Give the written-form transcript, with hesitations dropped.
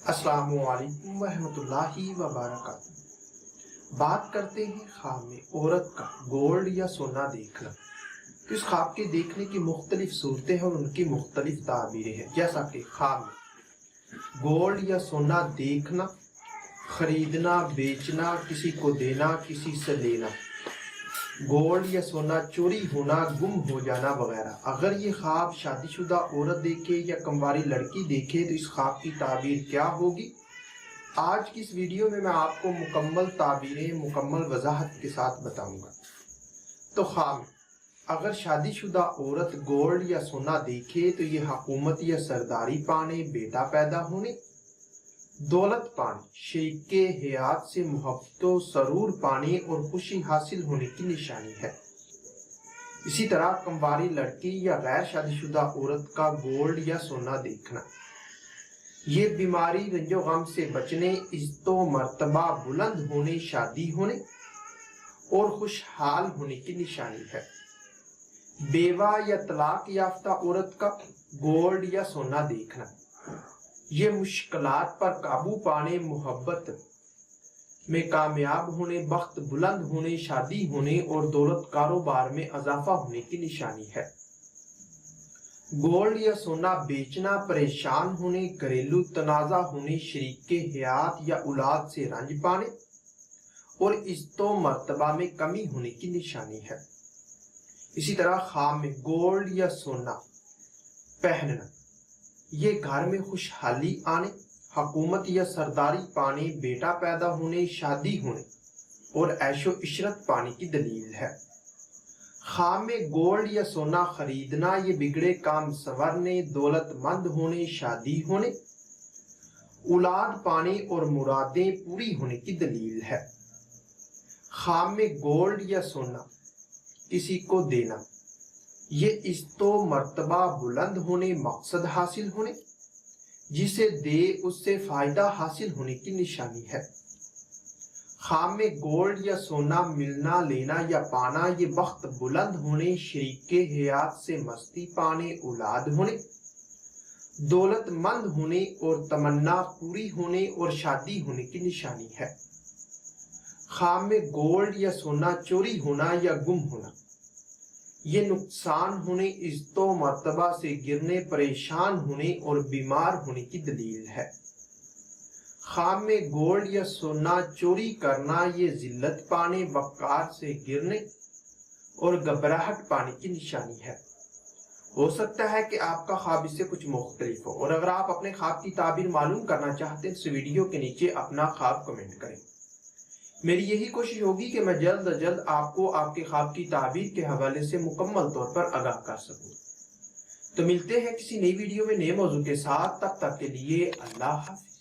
السلام علیکم ورحمۃ اللہ وبرکاتہ۔ بات کرتے ہیں خواب میں عورت کا گولڈ یا سونا دیکھنا۔ اس خواب کے دیکھنے کی مختلف صورتیں ہیں اور ان کی مختلف تعبیریں ہیں، جیسا کہ خواب میں گولڈ یا سونا دیکھنا، خریدنا، بیچنا، کسی کو دینا، کسی سے لینا، گولڈ یا سونا چوری ہونا، گم ہو جانا وغیرہ۔ اگر یہ خواب شادی شدہ عورت دیکھے یا کنواری لڑکی دیکھے تو اس خواب کی تعبیر کیا ہوگی؟ آج کی اس ویڈیو میں آپ کو مکمل تعبیریں مکمل وضاحت کے ساتھ بتاؤں گا۔ تو خواب میں اگر شادی شدہ عورت گولڈ یا سونا دیکھے تو یہ حکومت یا سرداری پانے، بیٹا پیدا ہونے، دولت پانے، شریک حیات سے محبت و سرور پانے اور خوشی حاصل ہونے کی نشانی ہے۔ اسی طرح کنواری لڑکی یا غیر شادی شدہ عورت کا گولڈ یا سونا دیکھنا، یہ بیماری، رنج و غم سے بچنے، عزت و مرتبہ بلند ہونے، شادی ہونے اور خوشحال ہونے کی نشانی ہے۔ بیوہ یا طلاق یافتہ عورت کا گولڈ یا سونا دیکھنا، یہ مشکلات پر قابو پانے، محبت میں کامیاب ہونے، بخت بلند ہونے، شادی ہونے اور دولت کاروبار میں اضافہ ہونے کی نشانی ہے۔ گولڈ یا سونا بیچنا، پریشان ہونے، گھریلو تنازع ہونے، شریک حیات یا اولاد سے رنج پانے اور عزت و مرتبہ میں کمی ہونے کی نشانی ہے۔ اسی طرح خواب میں گولڈ یا سونا پہننا، یہ گھر میں خوشحالی آنے، حکومت یا سرداری پانے، بیٹا پیدا ہونے، شادی ہونے اور عیش و عشرت پانے کی دلیل ہے۔ خواب میں گولڈ یا سونا خریدنا، یہ بگڑے کام سنورنے، دولت مند ہونے، شادی ہونے، اولاد پانے اور مرادیں پوری ہونے کی دلیل ہے۔ خواب میں گولڈ یا سونا کسی کو دینا، یہ عزت و مرتبہ بلند ہونے، مقصد حاصل ہونے، جسے دے اس سے فائدہ حاصل ہونے کی نشانی ہے۔ خواب میں گولڈ یا سونا ملنا، لینا یا پانا، یہ بخت بلند ہونے، شریک حیات سے مستی پانے، اولاد ہونے، دولت مند ہونے اور تمنا پوری ہونے اور شادی ہونے کی نشانی ہے۔ خواب میں گولڈ یا سونا چوری ہونا یا گم ہونا، یہ نقصان ہونے، عزت و مرتبہ سے گرنے، پریشان ہونے اور بیمار ہونے کی دلیل ہے۔ خواب میں گولڈ یا سونا چوری کرنا، یہ ذلت پانے، وقار سے گرنے اور گھبراہٹ پانے کی نشانی ہے۔ ہو سکتا ہے کہ آپ کا خواب اس سے کچھ مختلف ہو، اور اگر آپ اپنے خواب کی تعبیر معلوم کرنا چاہتے ہیں تو اس ویڈیو کے نیچے اپنا خواب کمنٹ کریں۔ میری یہی کوشش ہوگی کہ میں جلد از جلد آپ کو آپ کے خواب کی تعبیر کے حوالے سے مکمل طور پر آگاہ کر سکوں۔ تو ملتے ہیں کسی نئی ویڈیو میں نئے موضوع کے ساتھ، تب تک کے لیے اللہ حافظ۔